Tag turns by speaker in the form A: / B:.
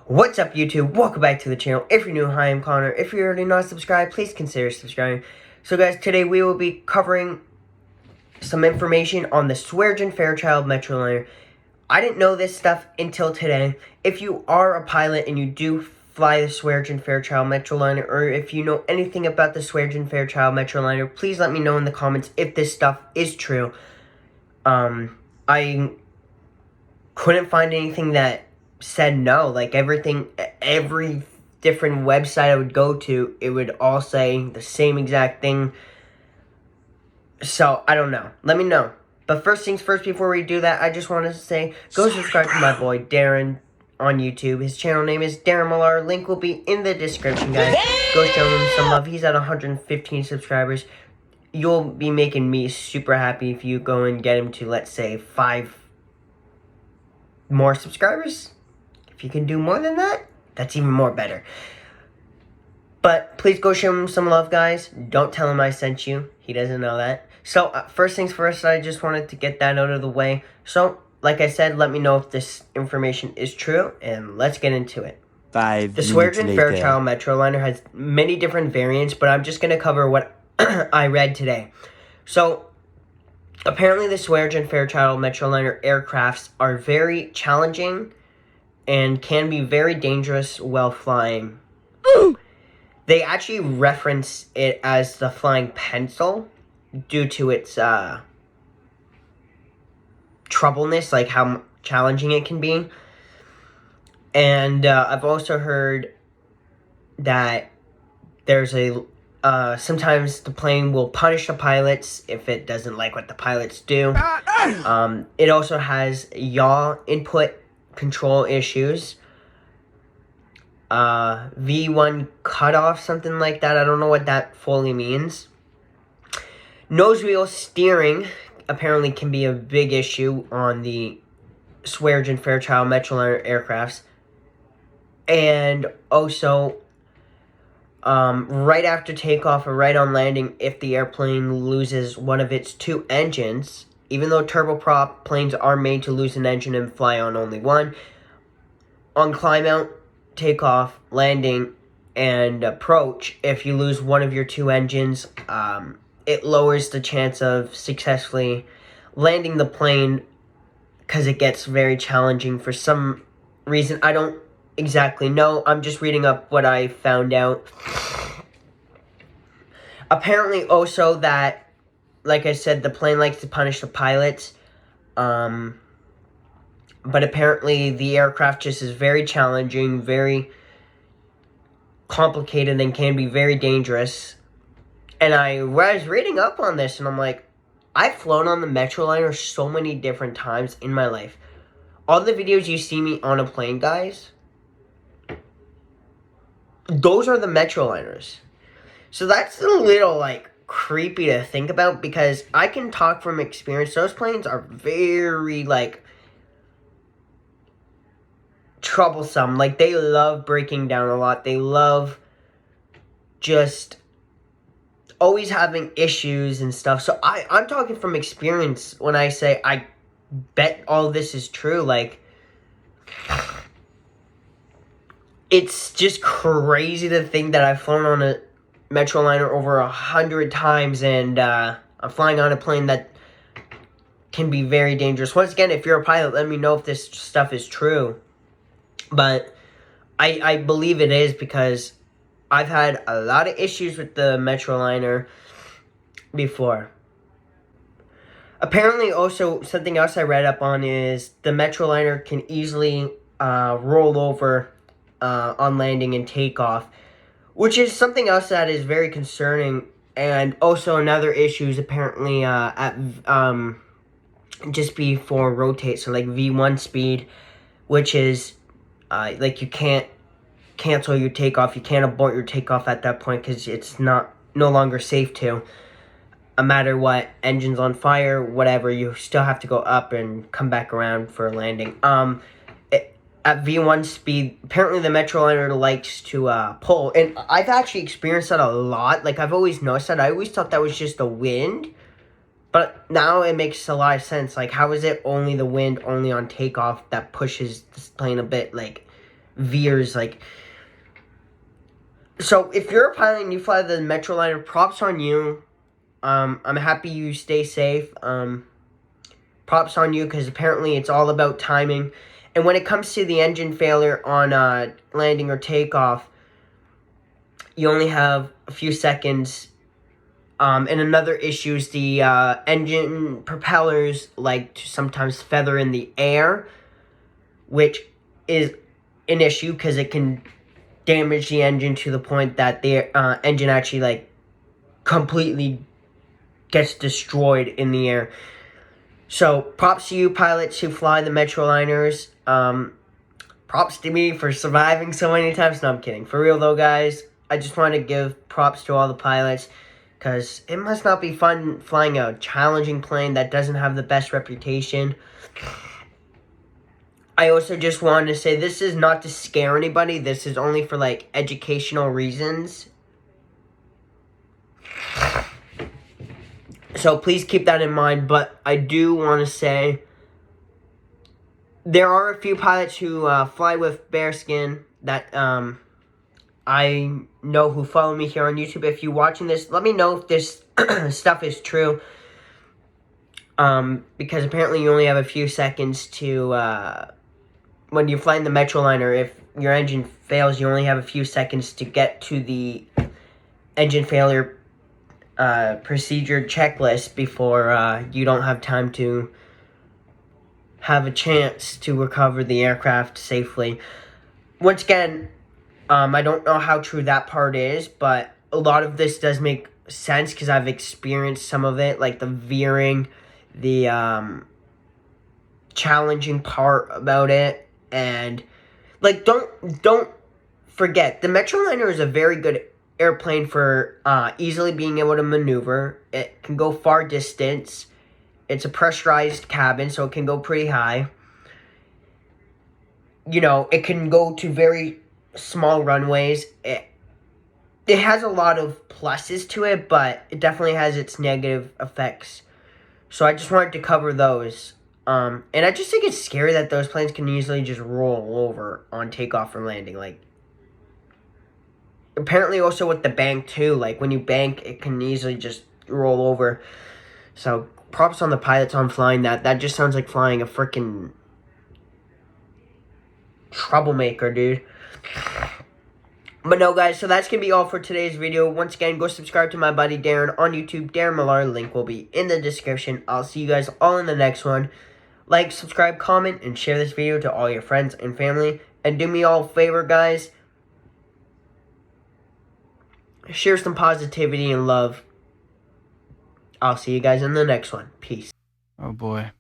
A: What's up, YouTube? Welcome back to the channel. If you're new, hi, I'm Connor. If you're already not subscribed, please consider subscribing. So guys, today we will be covering some information on the Swearingen Fairchild Metroliner. I didn't know this stuff until today. If you are a pilot and you do fly the Swearingen Fairchild Metroliner, or if you know anything about the Swearingen Fairchild Metroliner, please let me know in the comments if this stuff is true. I couldn't find anything that said no. Like every different website I would go to, it would all say the same exact thing. So I don't know, let me know. But first things first, before we do that, I just want to say go subscribe to my boy Darren on YouTube. His channel name is Darren Millar. Link will be in the description, guys. Go show him some love. He's at 115 subscribers. You'll be making me super happy if you go and get him to, let's say, 5 more subscribers. If you can do more than that, that's even more better. But please go show him some love, guys. Don't tell him I sent you. He doesn't know that. So, first things first, I just wanted to get that out of the way. So, like I said, let me know if this information is true, and let's get into it. The Swearingen Fairchild Metroliner has many different variants, but I'm just going to cover what I read today. So, apparently the Swearingen Fairchild Metroliner aircrafts are very challenging and can be very dangerous while flying. They actually reference it as the flying pencil due to its troubleness, like how challenging it can be. And I've also heard that there's sometimes the plane will punish the pilots if it doesn't like what the pilots do. It also has yaw input control issues. V1 cutoff, something like that. I don't know what that fully means. Nose wheel steering apparently can be a big issue on the Swearingen Fairchild Metroliner aircrafts. And also, right after takeoff or right on landing, if the airplane loses one of its 2 engines, even though turboprop planes are made to lose an engine and fly on only one, on climb out, takeoff, landing, and approach, if you lose one of your 2 engines, it lowers the chance of successfully landing the plane because it gets very challenging for some reason. I don't exactly know. I'm just reading up what I found out. Apparently also that, like I said, the plane likes to punish the pilots. But apparently the aircraft just is very challenging, very complicated, and can be very dangerous. And I was reading up on this, and I'm like, I've flown on the Metroliner so many different times in my life. All the videos you see me on a plane, guys, those are the Metroliners. So that's a little, like, creepy to think about, because I can talk from experience. Those planes are very, like, troublesome. Like, they love breaking down a lot. They love just always having issues and stuff. So I'm talking from experience when I say I bet all this is true. Like, it's just crazy to think that I've flown on a Metroliner over 100 times, and I'm flying on a plane that can be very dangerous. Once again, if you're a pilot, let me know if this stuff is true. But I believe it is, because I've had a lot of issues with the Metroliner before. Apparently, also, something else I read up on is the Metroliner can easily roll over on landing and takeoff, which is something else that is very concerning. And also another issue is apparently at just before rotate. So like V1 speed, which is like you can't cancel your takeoff. You can't abort your takeoff at that point because it's no longer safe to. No matter what, engine's on fire, whatever, you still have to go up and come back around for a landing. At V1 speed, apparently the Metroliner likes to pull, and I've actually experienced that a lot. Like, I've always noticed that. I always thought that was just the wind, but now it makes a lot of sense. Like, how is it only the wind, only on takeoff, that pushes this plane a bit, like, veers, like... So, if you're a pilot and you fly the Metroliner, props on you. I'm happy you stay safe. Props on you, because apparently it's all about timing. And when it comes to the engine failure on landing or takeoff, you only have a few seconds. And another issue is the engine propellers like to sometimes feather in the air, which is an issue because it can damage the engine to the point that the engine actually like completely gets destroyed in the air. So props to you pilots who fly the Metroliners. Props to me for surviving so many times. No, I'm kidding. For real though, guys, I just want to give props to all the pilots, because it must not be fun flying a challenging plane that doesn't have the best reputation. I also just wanted to say this is not to scare anybody. This is only for like educational reasons. So please keep that in mind. But I do want to say there are a few pilots who fly with bearskin that I know who follow me here on YouTube. If you're watching this, let me know if this stuff is true. Because apparently you only have a few seconds to, when you're flying the Metroliner, if your engine fails, you only have a few seconds to get to the engine failure procedure checklist before you don't have time to have a chance to recover the aircraft safely. Once again, I don't know how true that part is, but a lot of this does make sense because I've experienced some of it, like the veering, the challenging part about it, and like don't forget the Metroliner is a very good airplane for easily being able to maneuver. It can go far distance. It's a pressurized cabin, so it can go pretty high. You know, it can go to very small runways. It has a lot of pluses to it, but it definitely has its negative effects. So I just wanted to cover those. And I just think it's scary that those planes can easily just roll over on takeoff or landing. Like, apparently also with the bank too. Like, when you bank, it can easily just roll over. So props on the pilots on flying that. That just sounds like flying a freaking troublemaker, dude. But no, guys, so that's going to be all for today's video. Once again, go subscribe to my buddy Darren on YouTube, Darren Millar. Link will be in the description. I'll see you guys all in the next one. Like, subscribe, comment, and share this video to all your friends and family. And do me all a favor, guys. Share some positivity and love. I'll see you guys in the next one. Peace.
B: Oh boy.